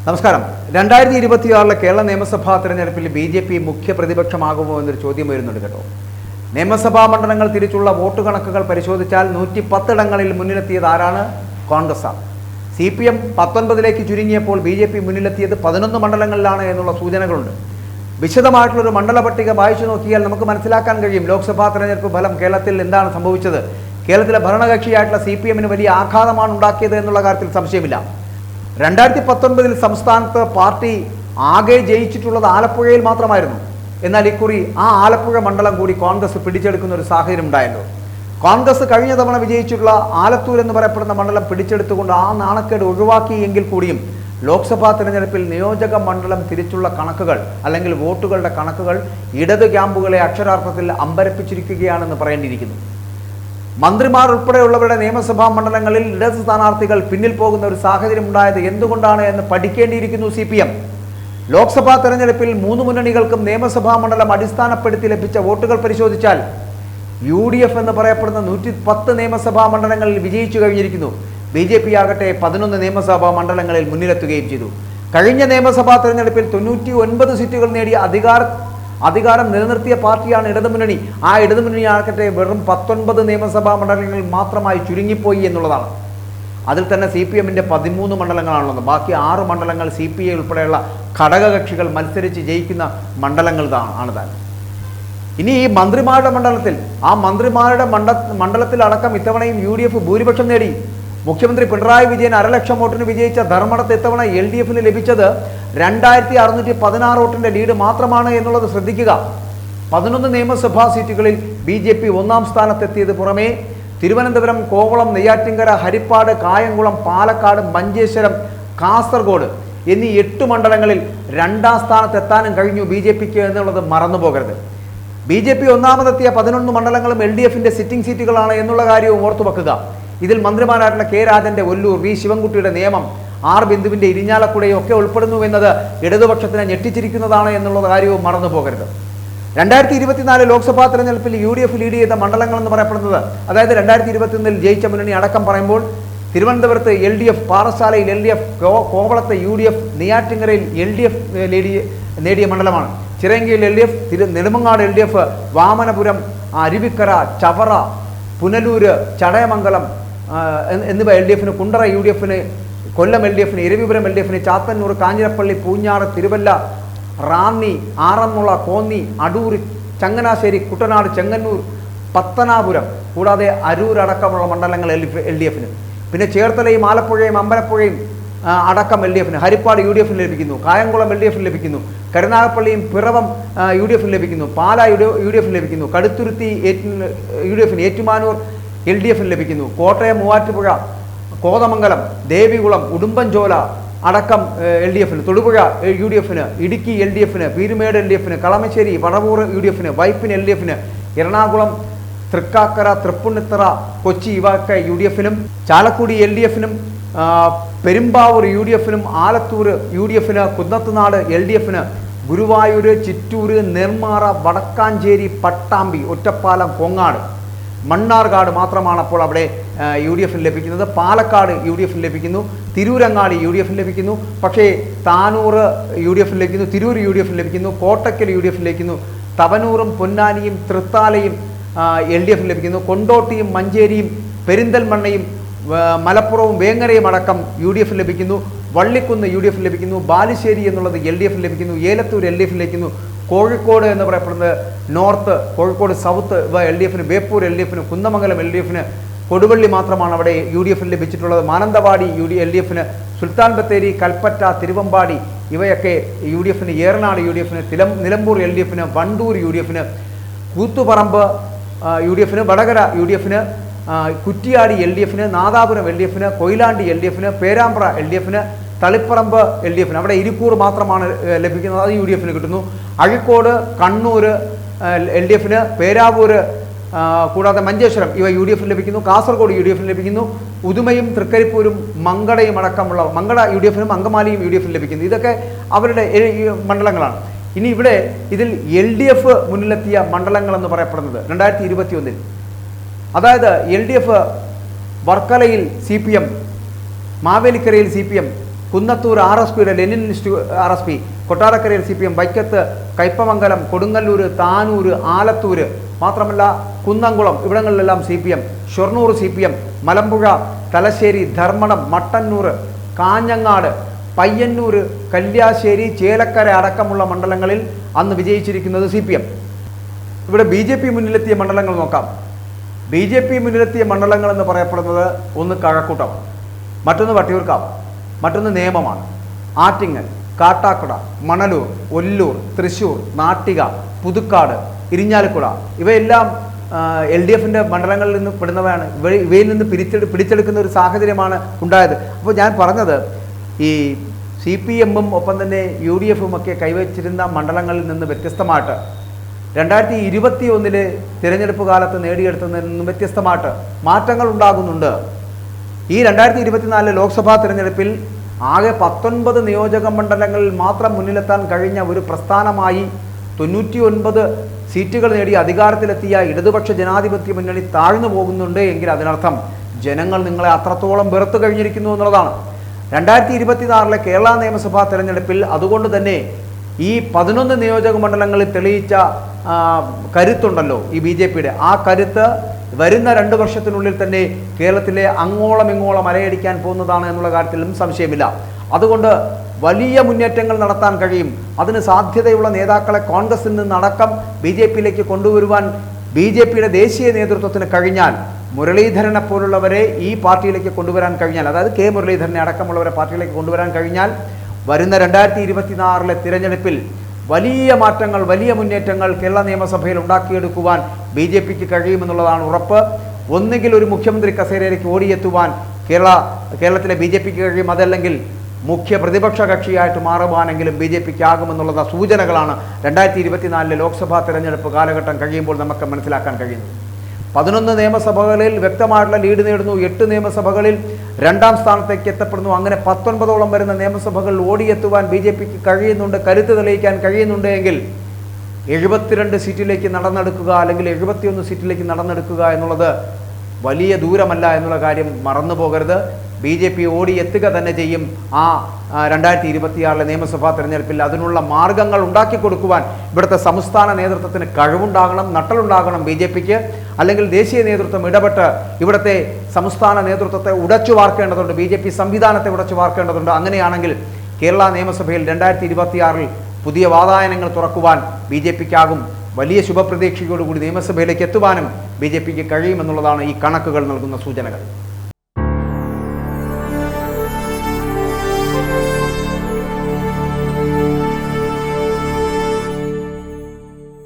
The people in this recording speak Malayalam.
നമസ്കാരം. 2026 കേരള നിയമസഭാ തെരഞ്ഞെടുപ്പിൽ BJP മുഖ്യ പ്രതിപക്ഷമാകുമോ എന്നൊരു ചോദ്യം വരുന്നുണ്ട് കേട്ടോ. നിയമസഭാ മണ്ഡലങ്ങൾ തിരിച്ചുള്ള വോട്ട് കണക്കുകൾ പരിശോധിച്ചാൽ 110 ഇടങ്ങളിൽ മുന്നിലെത്തിയത് ആരാണ്? കോൺഗ്രസ്സാണ്. CPM 19ലേക്ക് ചുരുങ്ങിയപ്പോൾ BJP മുന്നിലെത്തിയത് 11 മണ്ഡലങ്ങളിലാണ് എന്നുള്ള സൂചനകളുണ്ട്. വിശദമായിട്ടുള്ളൊരു മണ്ഡല പട്ടിക വായിച്ചു നോക്കിയാൽ നമുക്ക് മനസ്സിലാക്കാൻ കഴിയും ലോക്സഭാ തെരഞ്ഞെടുപ്പ് ഫലം കേരളത്തിൽ എന്താണ് സംഭവിച്ചത്. കേരളത്തിലെ ഭരണകക്ഷിയായിട്ടുള്ള CPMന് വലിയ ആഘാതമാണ് ഉണ്ടാക്കിയത് എന്നുള്ള കാര്യത്തിൽ സംശയമില്ല. 2019 സംസ്ഥാനത്ത് പാർട്ടി ആകെ ജയിച്ചിട്ടുള്ളത് ആലപ്പുഴയിൽ മാത്രമായിരുന്നു. എന്നാൽ ഇക്കുറി ആ ആലപ്പുഴ മണ്ഡലം കൂടി കോൺഗ്രസ് പിടിച്ചെടുക്കുന്ന ഒരു സാഹചര്യം ഉണ്ടായല്ലോ. കോൺഗ്രസ് കഴിഞ്ഞ തവണ വിജയിച്ചിട്ടുള്ള ആലത്തൂർ എന്ന് പറയപ്പെടുന്ന മണ്ഡലം പിടിച്ചെടുത്തുകൊണ്ട് ആ നാണക്കേട് ഒഴിവാക്കി എങ്കിൽ കൂടിയും ലോക്സഭാ തെരഞ്ഞെടുപ്പിൽ നിയോജക മണ്ഡലം തിരിച്ചുള്ള കണക്കുകൾ അല്ലെങ്കിൽ വോട്ടുകളുടെ കണക്കുകൾ ഇടത് ക്യാമ്പുകളെ അക്ഷരാർത്ഥത്തിൽ അമ്പരപ്പിച്ചിരിക്കുകയാണെന്ന് പറയേണ്ടിയിരിക്കുന്നു. മന്ത്രിമാർ ഉൾപ്പെടെയുള്ളവരുടെ നിയമസഭാ മണ്ഡലങ്ങളിൽ ഇടത് സ്ഥാനാർത്ഥികൾ പിന്നിൽ പോകുന്ന ഒരു സാഹചര്യം ഉണ്ടായത് എന്തുകൊണ്ടാണ് എന്ന് പഠിക്കേണ്ടിയിരിക്കുന്നു CPM. ലോക്സഭാ തെരഞ്ഞെടുപ്പിൽ 3 മുന്നണികൾക്കും നിയമസഭാ മണ്ഡലം അടിസ്ഥാനപ്പെടുത്തി ലഭിച്ച വോട്ടുകൾ പരിശോധിച്ചാൽ UDF എന്ന് പറയപ്പെടുന്ന 110 നിയമസഭാ മണ്ഡലങ്ങളിൽ വിജയിച്ചു കഴിഞ്ഞിരിക്കുന്നു. BJP ആകട്ടെ 11 നിയമസഭാ മണ്ഡലങ്ങളിൽ മുന്നിലെത്തുകയും ചെയ്തു. കഴിഞ്ഞ നിയമസഭാ തെരഞ്ഞെടുപ്പിൽ 99 സീറ്റുകൾ നേടിയ അധികാരം നിലനിർത്തിയ പാർട്ടിയാണ് ഇടതുമുന്നണി. ആ ഇടതുമുന്നണി ആകട്ടെ വെറും 19 നിയമസഭാ മണ്ഡലങ്ങളിൽ മാത്രമായി ചുരുങ്ങിപ്പോയി എന്നുള്ളതാണ്. അതിൽ തന്നെ CPMന്റെ 13 മണ്ഡലങ്ങളാണുള്ളത്. ബാക്കി 6 മണ്ഡലങ്ങൾ CPI ഉൾപ്പെടെയുള്ള ഘടകകക്ഷികൾ മത്സരിച്ച് ജയിക്കുന്ന മണ്ഡലങ്ങൾ ആണ് താൻ. ഇനി ഈ മന്ത്രിമാരുടെ മണ്ഡലത്തിൽ മണ്ഡലത്തിൽ അടക്കം ഇത്തവണയും UDF ഭൂരിപക്ഷം നേടി. മുഖ്യമന്ത്രി പിണറായി വിജയൻ 1.5 ലക്ഷം വോട്ടിന് വിജയിച്ച ധർമ്മടത്ത് ഇത്തവണ LDFന് ലഭിച്ചത് 2616 വോട്ടിന്റെ ലീഡ് മാത്രമാണ് എന്നുള്ളത് ശ്രദ്ധിക്കുക. 11 നിയമസഭാ സീറ്റുകളിൽ BJP 1-ാം സ്ഥാനത്തെത്തിയത് പുറമെ തിരുവനന്തപുരം, കോവളം, നെയ്യാറ്റിൻകര, ഹരിപ്പാട്, കായംകുളം, പാലക്കാട്, മഞ്ചേശ്വരം, കാസർഗോഡ് എന്നീ 8 മണ്ഡലങ്ങളിൽ 2-ാം സ്ഥാനത്തെത്താനും കഴിഞ്ഞു BJPക്ക് എന്നുള്ളത് മറന്നുപോകരുത്. BJP 1-ാമതെത്തിയ 11 മണ്ഡലങ്ങളും LDFന്റെ സിറ്റിംഗ് സീറ്റുകളാണ് എന്നുള്ള കാര്യവും ഓർത്തുവെക്കുക. ഇതിൽ മന്ത്രിമാരായിട്ടുള്ള K രാജന്റെ ഒല്ലൂർ, V ശിവൻകുട്ടിയുടെ നേമം, R ബിന്ദുവിന്റെ ഇരിഞ്ഞാലക്കുടയും ഒക്കെ ഉൾപ്പെടുന്നുവെന്നത് ഇടതുപക്ഷത്തിനെ ഞെട്ടിച്ചിരിക്കുന്നതാണ് എന്നുള്ള കാര്യവും മറന്നു പോകരുത്. 2024 ലോക്സഭാ തെരഞ്ഞെടുപ്പിൽ UDF ലീഡ് ചെയ്ത മണ്ഡലങ്ങൾ എന്ന് പറയപ്പെടുന്നത്, അതായത് 2021 ജയിച്ച മുന്നണി അടക്കം പറയുമ്പോൾ തിരുവനന്തപുരത്ത് LDF, പാറശാലയിൽ LDF, കോവളത്ത് UDF, നെയ്യാറ്റിൻകരയിൽ LDF നേടിയ മണ്ഡലമാണ്. ചിറയൻകീഴിൽ LDF, നെടുമങ്ങാട് LDF, വാമനപുരം, അരുവിക്കര, ചവറ, പുനലൂര്, ചടയമംഗലം എന്നിവ LDFന്, കുണ്ടറ UDFന്, കൊല്ലം LDFന്, ഇരവിപുരം LDFന്, ചാത്തന്നൂർ, കാഞ്ഞിരപ്പള്ളി, പൂഞ്ഞാറ്, തിരുവല്ല, റാന്നി, ആറന്മുള, കോന്നി, അടൂർ, ചങ്ങനാശ്ശേരി, കുട്ടനാട്, ചെങ്ങന്നൂർ, പത്തനാപുരം കൂടാതെ അരൂർ അടക്കമുള്ള മണ്ഡലങ്ങൾ LDFന്. പിന്നെ ചേർത്തലയും ആലപ്പുഴയും അമ്പലപ്പുഴയും അടക്കം LDFന്. ഹരിപ്പാട് UDFന് ലഭിക്കുന്നു. കായംകുളം LDFന് ലഭിക്കുന്നു. കരുനാഗപ്പള്ളിയും പിറവം UDFന് ലഭിക്കുന്നു. പാല UDFന് ലഭിക്കുന്നു. കടുത്തുരുത്തി UDFന്, ഏറ്റുമാനൂർ LDFന് ലഭിക്കുന്നു. കോട്ടയം, മൂവാറ്റുപുഴ, കോതമംഗലം, ദേവികുളം, ഉടുമ്പൻചോല അടക്കം LDFന്. തൊടുപുഴ UDFന്, ഇടുക്കി LDFന്, പീരുമേട് LDFന്, കളമശ്ശേരി, വടവൂർ UDFന്, വൈപ്പിൻ LDFന്, എറണാകുളം, തൃക്കാക്കര, തൃപ്പുണിത്തറ, കൊച്ചി ഇവയൊക്കെ UDFനും, ചാലക്കുടി LDFനും, പെരുമ്പാവൂർ UDFനും, ആലത്തൂർ UDFന്, കുന്നത്തുനാട് LDFന്, ഗുരുവായൂർ, ചിറ്റൂർ, നെന്മാറ, വടക്കാഞ്ചേരി, പട്ടാമ്പി, ഒറ്റപ്പാലം, കൊങ്ങാട്, മണ്ണാർക്കാട് മാത്രമാണ് അപ്പോൾ അവിടെ UDFന് ലഭിക്കുന്നത്. പാലക്കാട് UDFന് ലഭിക്കുന്നു. തിരൂരങ്ങാടി UDFന് ലഭിക്കുന്നു. പക്ഷേ താനൂർ UDFന് ലഭിക്കുന്നു. തിരൂർ UDFന് ലഭിക്കുന്നു. കോട്ടക്കൽ UDFന് ലഭിക്കുന്നു. തവനൂറും പൊന്നാനിയും തൃത്താലയും LDFന് ലഭിക്കുന്നു. കൊണ്ടോട്ടിയും മഞ്ചേരിയും പെരിന്തൽമണ്ണയും മലപ്പുറവും വേങ്ങരയും അടക്കം UDFന് ലഭിക്കുന്നു. വള്ളിക്കുന്ന് UDFന് ലഭിക്കുന്നു. ബാലുശ്ശേരി എന്നുള്ളത് LDFന് ലഭിക്കുന്നു. ഏലത്തൂർ LDFന് ലഭിക്കുന്നു. കോഴിക്കോട് എന്ന് പറയപ്പെടുന്നത് നോർത്ത്, കോഴിക്കോട് സൗത്ത് ഇവ LDFന്, ബേപ്പൂർ LDFന്, കുന്നമംഗലം LDFന്, കൊടുവള്ളി മാത്രമാണ് അവിടെ UDFന് ലഭിച്ചിട്ടുള്ളത്. മാനന്തവാടി LDFന്, സുൽത്താൻ ബത്തേരി, കൽപ്പറ്റ, തിരുവമ്പാടി ഇവയൊക്കെ UDFന്, ഏറനാട് UDFന്, നിലമ്പൂർ LDFന്, വണ്ടൂർ UDFന്, കൂത്തുപറമ്പ് UDFന്, വടകര UDFന്, കുറ്റിയാടി LDFന്, നാദാപുരം LDFന്, കൊയിലാണ്ടി LDFന്, പേരാമ്പ്ര LDFന്, തളിപ്പറമ്പ് LDFന്. അവിടെ ഇരിക്കൂർ മാത്രമാണ് ലഭിക്കുന്നത്, അത് UDFന് കിട്ടുന്നു. അഴീക്കോട്, കണ്ണൂർ LDFന്, പേരാവൂര് കൂടാതെ മഞ്ചേശ്വരം ഇവ UDFന് ലഭിക്കുന്നു. കാസർഗോഡ് UDFന് ലഭിക്കുന്നു. ഉദുമയും തൃക്കരിപ്പൂരും മങ്കടയും അടക്കമുള്ള മങ്കട UDFനും അങ്കമാലിയും UDFന് ലഭിക്കുന്നു. ഇതൊക്കെ അവരുടെ മണ്ഡലങ്ങളാണ്. ഇനി ഇവിടെ ഇതിൽ LDF മുന്നിലെത്തിയ മണ്ഡലങ്ങൾ എന്ന് പറയപ്പെടുന്നത് 2021 അതായത് LDF വർക്കലയിൽ CPM, മാവേലിക്കരയിൽ CPM, കുന്നത്തൂർ RSPയുടെ ലെനിൻ RSP, കൊട്ടാരക്കരയിൽ CPM, വൈക്കത്ത്, കയ്പമംഗലം, കൊടുങ്ങല്ലൂർ, താനൂർ, ആലത്തൂർ, മാത്രമല്ല കുന്നംകുളം ഇവിടങ്ങളിലെല്ലാം CPM, ഷൊർണൂർ CPM, മലമ്പുഴ, തലശ്ശേരി, ധർമ്മടം, മട്ടന്നൂർ, കാഞ്ഞങ്ങാട്, പയ്യന്നൂർ, കല്യാശ്ശേരി, ചേലക്കര അടക്കമുള്ള മണ്ഡലങ്ങളിൽ അന്ന് വിജയിച്ചിരിക്കുന്നത് CPM. ഇവിടെ BJP മുന്നിലെത്തിയ മണ്ഡലങ്ങൾ നോക്കാം. BJP മുന്നിലെത്തിയ മണ്ഡലങ്ങൾ എന്ന് പറയപ്പെടുന്നത് ഒന്ന് കഴക്കൂട്ടമാണ്, മറ്റൊന്ന് വട്ടിയൂർക്കാവ്, മറ്റൊന്ന് നേമമാണ്, ആറ്റിങ്ങൽ, കാട്ടാക്കുട, മണലൂർ, ഒല്ലൂർ, തൃശ്ശൂർ, നാട്ടിക, പുതുക്കാട്, ഇരിഞ്ഞാലക്കുട ഇവയെല്ലാം LDFിൻ്റെ മണ്ഡലങ്ങളിൽ നിന്ന് പെടുന്നവയാണ്. ഇവയിൽ നിന്ന് പിടിച്ചെടുക്കുന്ന ഒരു സാഹചര്യമാണ് ഉണ്ടായത്. അപ്പോൾ ഞാൻ പറഞ്ഞത് ഈ CPMും ഒപ്പം തന്നെ UDFും ഒക്കെ കൈവച്ചിരുന്ന മണ്ഡലങ്ങളിൽ നിന്ന് വ്യത്യസ്തമായിട്ട് 2021 തിരഞ്ഞെടുപ്പ് കാലത്ത് നേടിയെടുത്തതിൽ നിന്നും വ്യത്യസ്തമായിട്ട് മാറ്റങ്ങൾ ഉണ്ടാകുന്നുണ്ട്. ഈ 2024 ലോക്സഭാ തിരഞ്ഞെടുപ്പിൽ ആകെ 19 നിയോജക മണ്ഡലങ്ങളിൽ മാത്രം മുന്നിലെത്താൻ കഴിഞ്ഞ ഒരു പ്രസ്ഥാനമായി 99 സീറ്റുകൾ നേടി അധികാരത്തിലെത്തിയ ഇടതുപക്ഷ ജനാധിപത്യ മുന്നണി താഴ്ന്നു പോകുന്നുണ്ട് എങ്കിൽ അതിനർത്ഥം ജനങ്ങൾ നിങ്ങളെ അത്രത്തോളം വെറുത്തു കഴിഞ്ഞിരിക്കുന്നു എന്നുള്ളതാണ്. 2024 കേരള നിയമസഭാ തെരഞ്ഞെടുപ്പിൽ അതുകൊണ്ട് തന്നെ ഈ 11 നിയോജക മണ്ഡലങ്ങളിൽ തെളിയിച്ച കരുത്തുണ്ടല്ലോ ഈ BJPയുടെ, ആ കരുത്ത് വരുന്ന 2 വർഷത്തിനുള്ളിൽ തന്നെ കേരളത്തിലെ അങ്ങോളം ഇങ്ങോളം അലയടിക്കാൻ പോകുന്നതാണ് എന്നുള്ള കാര്യത്തിലും സംശയമില്ല. അതുകൊണ്ട് വലിയ മുന്നേറ്റങ്ങൾ നടത്താൻ കഴിയും. അതിന് സാധ്യതയുള്ള നേതാക്കളെ കോൺഗ്രസിൽ നിന്നടക്കം BJPയിലേക്ക് കൊണ്ടുവരുവാൻ BJPയുടെ ദേശീയ നേതൃത്വത്തിന് കഴിഞ്ഞാൽ, മുരളീധരനെ പോലുള്ളവരെ ഈ പാർട്ടിയിലേക്ക് കൊണ്ടുവരാൻ കഴിഞ്ഞാൽ, അതായത് K മുരളീധരനെ അടക്കമുള്ളവരെ പാർട്ടിയിലേക്ക് കൊണ്ടുവരാൻ കഴിഞ്ഞാൽ വരുന്ന 2024 തിരഞ്ഞെടുപ്പിൽ വലിയ മാറ്റങ്ങൾ, വലിയ മുന്നേറ്റങ്ങൾ കേരള നിയമസഭയിൽ ഉണ്ടാക്കിയെടുക്കുവാൻ BJPക്ക് കഴിയുമെന്നുള്ളതാണ് ഉറപ്പ്. ഒന്നുകിൽ ഒരു മുഖ്യമന്ത്രി കസേരയിലേക്ക് ഓടിയെത്തുവാൻ കേരളത്തിലെ BJPക്ക് കഴിയും, അതല്ലെങ്കിൽ മുഖ്യ പ്രതിപക്ഷ കക്ഷിയായിട്ട് മാറുവാനെങ്കിലും BJPക്ക് ആകുമെന്നുള്ള സൂചനകളാണ് 2024 ലോക്സഭാ തെരഞ്ഞെടുപ്പ് കാലഘട്ടം കഴിയുമ്പോൾ നമുക്ക് മനസ്സിലാക്കാൻ കഴിയുന്നത്. 11 നിയമസഭകളിൽ വ്യക്തമായിട്ടുള്ള ലീഡ് നേടുന്നു, 8 നിയമസഭകളിൽ 2ാം സ്ഥാനത്തേക്ക് എത്തപ്പെടുന്നു. അങ്ങനെ 19ഓളം വരുന്ന നിയമസഭകളിൽ ഓടിയെത്തുവാൻ BJPക്ക് കഴിയുന്നുണ്ട്, കരുത്ത് തെളിയിക്കാൻ കഴിയുന്നുണ്ട് എങ്കിൽ 72 സീറ്റിലേക്ക് നടന്നെടുക്കുക, അല്ലെങ്കിൽ 71 സീറ്റിലേക്ക് നടന്നെടുക്കുക എന്നുള്ളത് വലിയ ദൂരമല്ല എന്നുള്ള കാര്യം മറന്നു പോകരുത്. BJP ഓടിയെത്തുക തന്നെ ചെയ്യും. ആ 2026 നിയമസഭാ തെരഞ്ഞെടുപ്പിൽ അതിനുള്ള മാർഗങ്ങൾ ഉണ്ടാക്കി കൊടുക്കുവാൻ ഇവിടുത്തെ സംസ്ഥാന നേതൃത്വത്തിന് കഴിവുണ്ടാകണം, നട്ടലുണ്ടാകണം BJPക്ക്. അല്ലെങ്കിൽ ദേശീയ നേതൃത്വം ഇടപെട്ട് ഇവിടുത്തെ സംസ്ഥാന നേതൃത്വത്തെ ഉടച്ചു വാർക്കേണ്ടതുണ്ട്, BJP സംവിധാനത്തെ ഉടച്ചു വാർക്കേണ്ടതുണ്ട്. അങ്ങനെയാണെങ്കിൽ കേരള നിയമസഭയിൽ 2026 പുതിയ വാതായനങ്ങൾ തുറക്കുവാൻ BJPക്കാകും. വലിയ ശുഭപ്രതീക്ഷയോടുകൂടി നിയമസഭയിലേക്ക് എത്തുവാനും BJPക്ക് കഴിയുമെന്നുള്ളതാണ് ഈ കണക്കുകൾ നൽകുന്ന സൂചനകൾ.